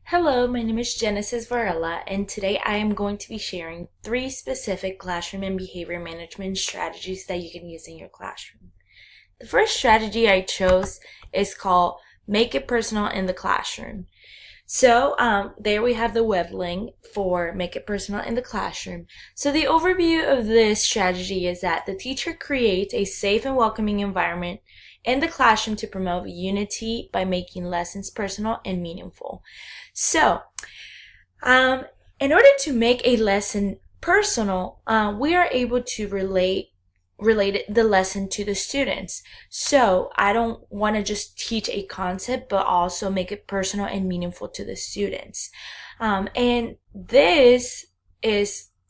Hello, my name is Genesis Varela, and today I am going to be sharing 3 specific classroom and behavior management strategies that you can use in your classroom. The first strategy I chose is called Make It Personal in the Classroom. There we have the web link for Make It Personal in the Classroom. So the overview of this strategy is that the teacher creates a safe and welcoming environment in the classroom to promote unity by making lessons personal and meaningful. So, in order to make a lesson personal, we are able to relate the lesson to the students. So I don't want to just teach a concept, but also make it personal and meaningful to the students. And this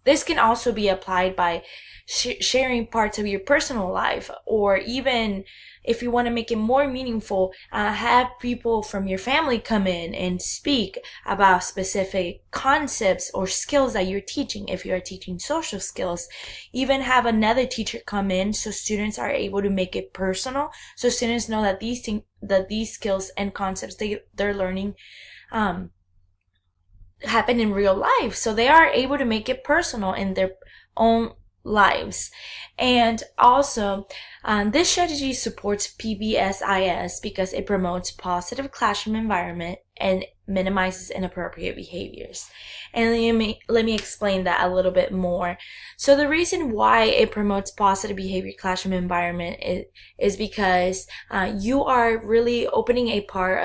can also be applied by sharing parts of your personal life, or even if you want to make it more meaningful, have people from your family come in and speak about specific concepts or skills that you're teaching. If you are teaching social skills, even have another teacher come in so students are able to make it personal, so students know that these skills and concepts they're learning happen in real life, so they are able to make it personal in their own lives. And also, this strategy supports PBSIS because it promotes positive classroom environment and minimizes inappropriate behaviors. And let me explain that a little bit more. So the reason why it promotes positive behavior classroom environment is because you are really opening a part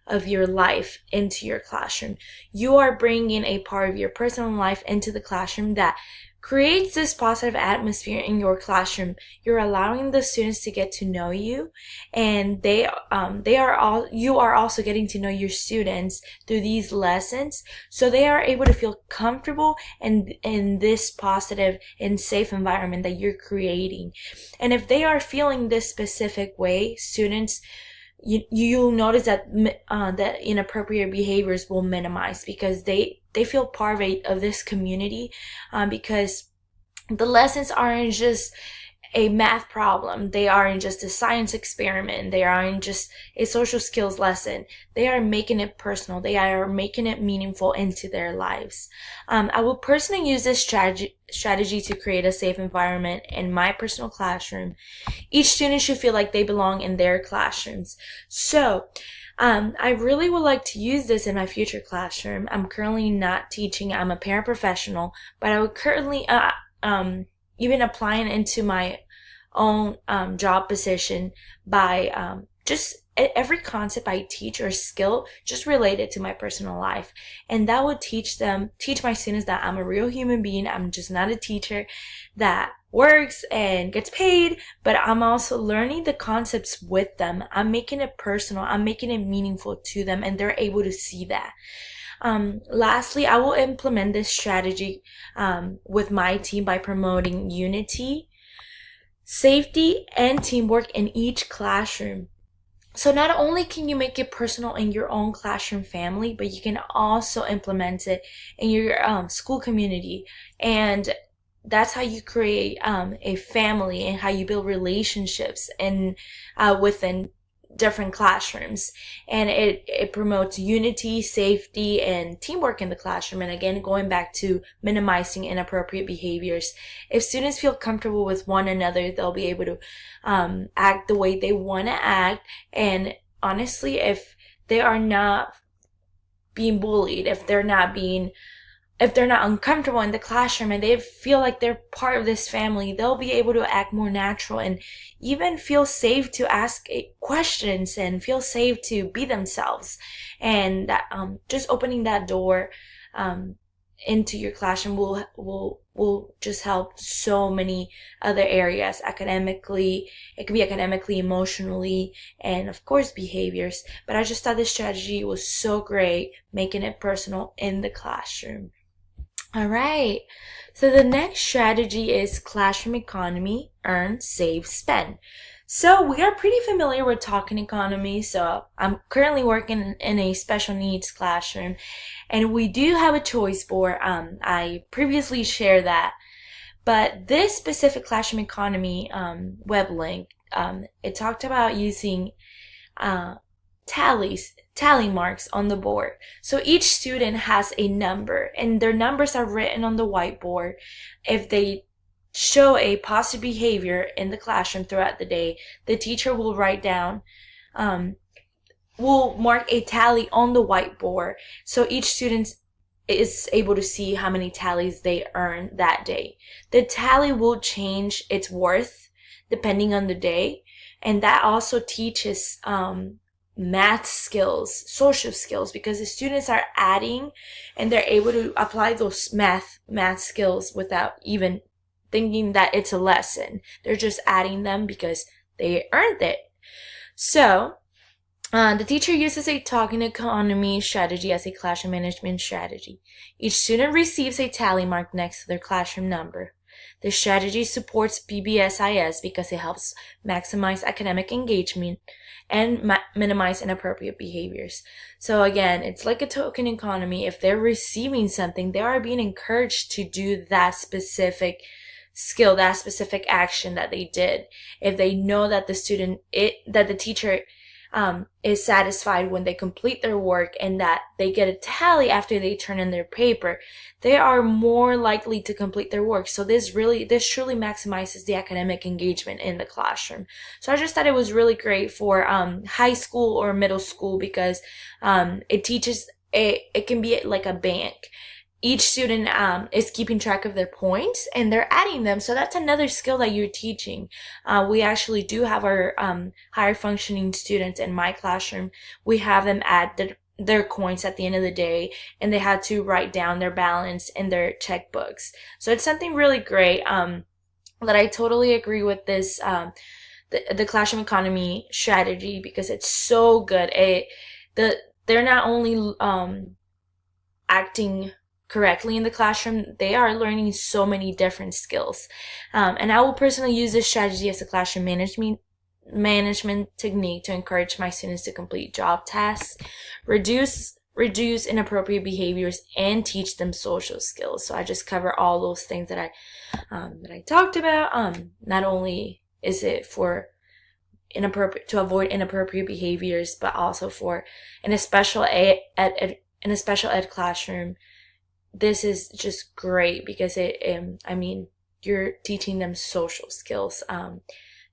of your life into your classroom. You are bringing a part of your personal life into the classroom that creates this positive atmosphere in your classroom. You're allowing the students to get to know you, and you are also getting to know your students through these lessons, so they are able to feel comfortable in this positive and safe environment that you're creating. And if they are feeling this specific way, students, you'll notice that that inappropriate behaviors will minimize because they feel part of this community, because the lessons aren't just a math problem. They aren't just a science experiment. They aren't just a social skills lesson. They are making it personal. They are making it meaningful into their lives. I will personally use this strategy to create a safe environment in my personal classroom. Each student should feel like they belong in their classrooms. So, I really would like to use this in my future classroom. I'm currently not teaching. I'm a paraprofessional, but I would currently, even applying into my own job position by just every concept I teach or skill just related to my personal life. And that would teach my students that I'm a real human being. I'm just not a teacher that works and gets paid, but I'm also learning the concepts with them. I'm making it personal. I'm making it meaningful to them, and they're able to see that. Lastly, I will implement this strategy with my team by promoting unity, safety, and teamwork in each classroom. So not only can you make it personal in your own classroom family, but you can also implement it in your school community. And that's how you create a family, and how you build relationships within different classrooms. And it promotes unity, safety, and teamwork in the classroom. And again, going back to minimizing inappropriate behaviors. If students feel comfortable with one another, they'll be able to act the way they want to act. And honestly, if they are not being bullied, if they're not uncomfortable in the classroom, and they feel like they're part of this family, they'll be able to act more natural and even feel safe to ask questions and feel safe to be themselves. And just opening that door into your classroom will just help so many other areas. Academically, it could be academically, emotionally, and of course behaviors. But I just thought this strategy was so great, making it personal in the classroom. All right. So the next strategy is classroom economy: earn, save, spend. So we are pretty familiar with talking economy. So I'm currently working in a special needs classroom, and we do have a choice board. I previously shared that, but this specific classroom economy web link, it talked about using tallies tally marks on the board. So each student has a number, and their numbers are written on the whiteboard. If they show a positive behavior in the classroom throughout the day, the teacher will write down, will mark a tally on the whiteboard, so each student is able to see how many tallies they earn that day. The tally will change its worth depending on the day, and that also teaches math skills, social skills, because the students are adding and they're able to apply those math skills without even thinking that it's a lesson. They're just adding them because they earned it. So the teacher uses a talking economy strategy as a classroom management strategy. Each student receives a tally mark next to their classroom number. The strategy supports PBSIS because it helps maximize academic engagement and minimize inappropriate behaviors. So again, it's like a token economy. If they're receiving something, they are being encouraged to do that specific skill, that specific action that they did. If they know that that the teacher is satisfied when they complete their work and that they get a tally after they turn in their paper, they are more likely to complete their work. So this truly maximizes the academic engagement in the classroom. So I just thought it was really great for high school or middle school because it teaches it can be like a bank. Each student is keeping track of their points and they're adding them. So that's another skill that you're teaching. We actually do have our higher functioning students in my classroom. We have them add their coins at the end of the day, and they had to write down their balance in their checkbooks. So it's something really great that I totally agree with this, the classroom economy strategy, because it's so good. They're not only acting correctly in the classroom, they are learning so many different skills. And I will personally use this strategy as a classroom management technique to encourage my students to complete job tasks, reduce inappropriate behaviors, and teach them social skills. So I just cover all those things that I talked about. Not only is it for to avoid inappropriate behaviors, but also for in a special ed classroom. This is just great because you're teaching them social skills.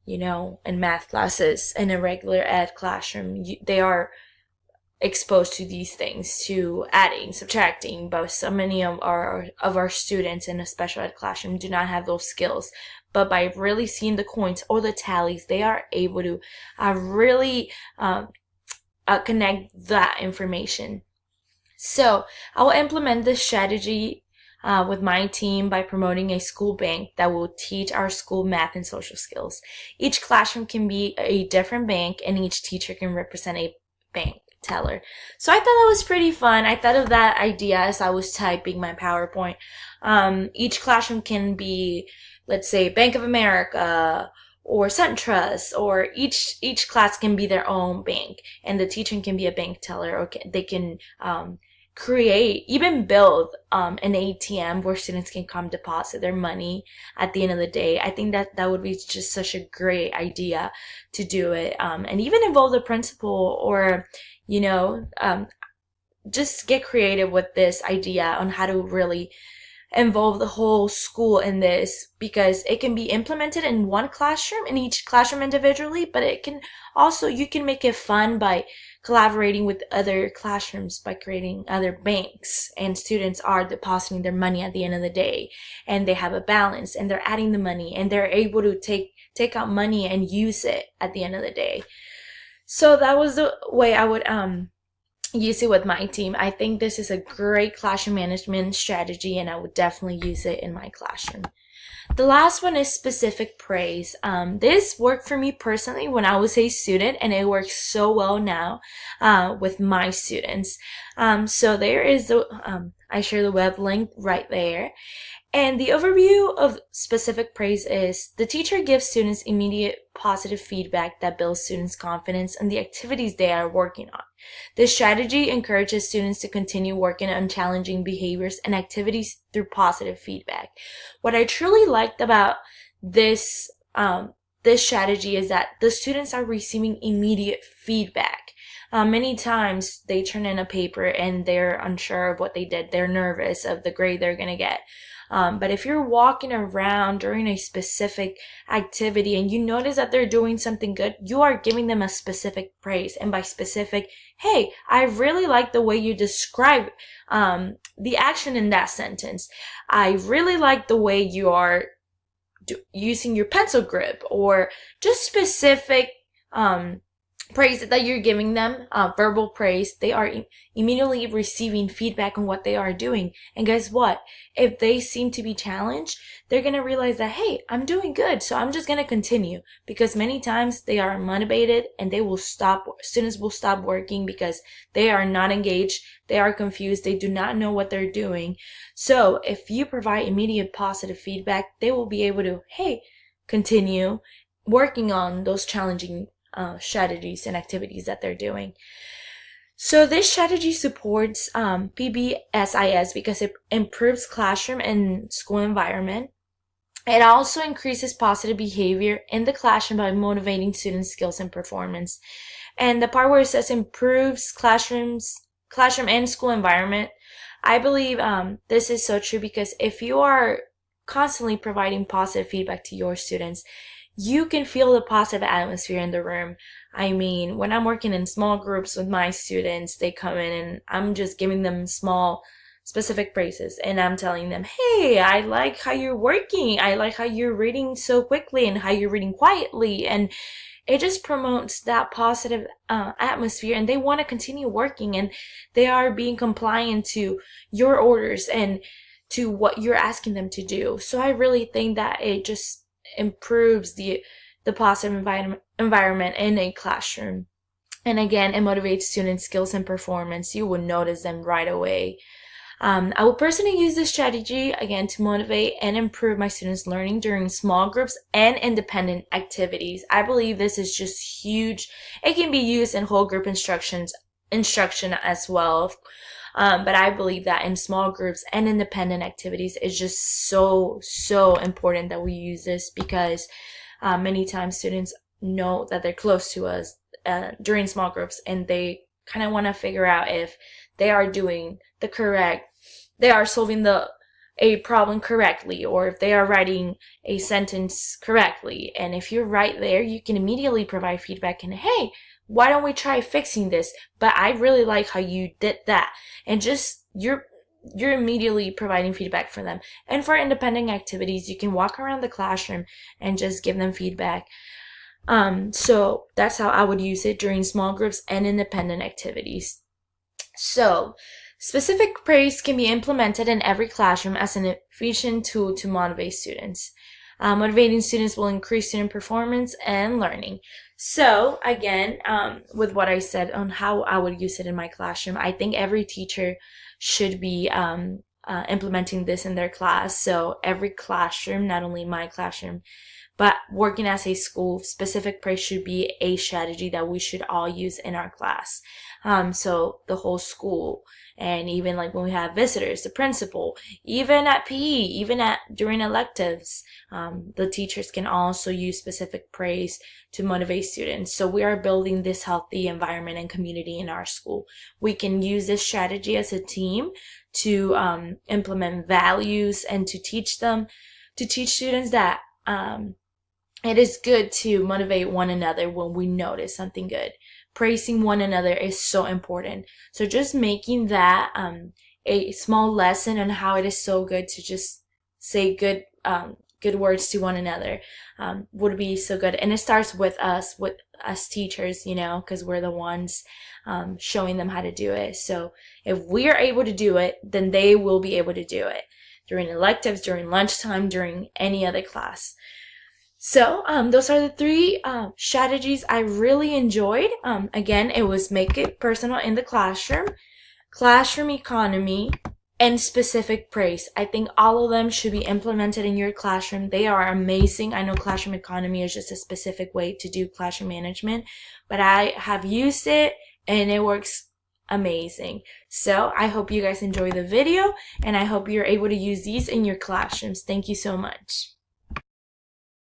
In math classes, in a regular ed classroom, they are exposed to these things, to adding, subtracting, but so many of our students in a special ed classroom do not have those skills. But by really seeing the coins or the tallies, they are able to really connect that information. So I will implement this strategy with my team by promoting a school bank that will teach our school math and social skills. Each classroom can be a different bank, and each teacher can represent a bank teller. So I thought that was pretty fun. I thought of that idea as I was typing my PowerPoint. Each classroom can be, let's say, Bank of America or SunTrust, or each class can be their own bank, and the teacher can be a bank teller, or they can build an ATM where students can come deposit their money at the end of the day. I think that would be just such a great idea to do it, and even involve the principal, or just get creative with this idea on how to really involve the whole school in this, because it can be implemented in one classroom, in each classroom individually, but it can also, you can make it fun by collaborating with other classrooms, by creating other banks, and students are depositing their money at the end of the day, and they have a balance, and they're adding the money, and they're able to take out money and use it at the end of the day. So that was the way I would use it with my team. I think this is a great classroom management strategy, and I would definitely use it in my classroom. The last one is specific praise. This worked for me personally when I was a student, and it works so well now with my students. So there is I share the web link right there. And the overview of specific praise is the teacher gives students immediate positive feedback that builds students' confidence in the activities they are working on. This strategy encourages students to continue working on challenging behaviors and activities through positive feedback. What I truly liked about this strategy is that the students are receiving immediate feedback. Many times they turn in a paper and they're unsure of what they did. They're nervous of the grade they're going to get. But if you're walking around during a specific activity and you notice that they're doing something good, you are giving them a specific praise. And by specific, hey, I really like the way you describe the action in that sentence. I really like the way you are using your pencil grip, or just specific praise that you're giving them, verbal praise. They are immediately receiving feedback on what they are doing. And guess what? If they seem to be challenged, they're going to realize that, hey, I'm doing good, so I'm just going to continue. Because many times they are motivated and students will stop working because they are not engaged, they are confused, they do not know what they're doing. So if you provide immediate positive feedback, they will be able to, hey, continue working on those challenging strategies and activities that they're doing. So this strategy supports PBSIS because it improves classroom and school environment. It also increases positive behavior in the classroom by motivating student skills and performance. And the part where it says improves classroom and school environment, I believe this is so true, because if you are constantly providing positive feedback to your students, you can feel the positive atmosphere in the room. I mean, when I'm working in small groups with my students, they come in and I'm just giving them small specific praises, and I'm telling them, hey, I like how you're working. I like how you're reading so quickly and how you're reading quietly. And it just promotes that positive atmosphere, and they want to continue working, and they are being compliant to your orders and to what you're asking them to do. So I really think that it just improves the positive environment in a classroom. And again, it motivates student skills and performance. You will notice them right away. I will personally use this strategy, again, to motivate and improve my students' learning during small groups and independent activities. I believe this is just huge. It can be used in whole group instruction as well. But I believe that in small groups and independent activities, it's just so important that we use this, because many times students know that they're close to us during small groups, and they kind of want to figure out if they are solving a problem correctly, or if they are writing a sentence correctly. And if you're right there, you can immediately provide feedback and, hey, why don't we try fixing this? But I really like how you did that. And just you're immediately providing feedback for them. And for independent activities, you can walk around the classroom and just give them feedback. So that's how I would use it during small groups and independent activities. So specific praise can be implemented in every classroom as an efficient tool to motivate students. Motivating students will increase student performance and learning. So again, with what I said on how I would use it in my classroom, I think every teacher should be implementing this in their class. So every classroom, not only my classroom, but working as a school, specific praise should be a strategy that we should all use in our class. So the whole school, and even like when we have visitors, the principal, even at PE, even during electives, the teachers can also use specific praise to motivate students. So we are building this healthy environment and community in our school. We can use this strategy as a team to implement values and to teach students that it is good to motivate one another when we notice something good. Praising one another is so important. So just making that a small lesson on how it is so good to just say good words to one another would be so good. And it starts with us teachers, because we're the ones showing them how to do it. So if we are able to do it, then they will be able to do it during electives, during lunchtime, during any other class. So those are the 3 strategies I really enjoyed. Again, it was make it personal in the classroom, classroom economy, and specific praise. I think all of them should be implemented in your classroom. They are amazing. I know classroom economy is just a specific way to do classroom management, but I have used it and it works amazing. So I hope you guys enjoy the video, and I hope you're able to use these in your classrooms. Thank you so much.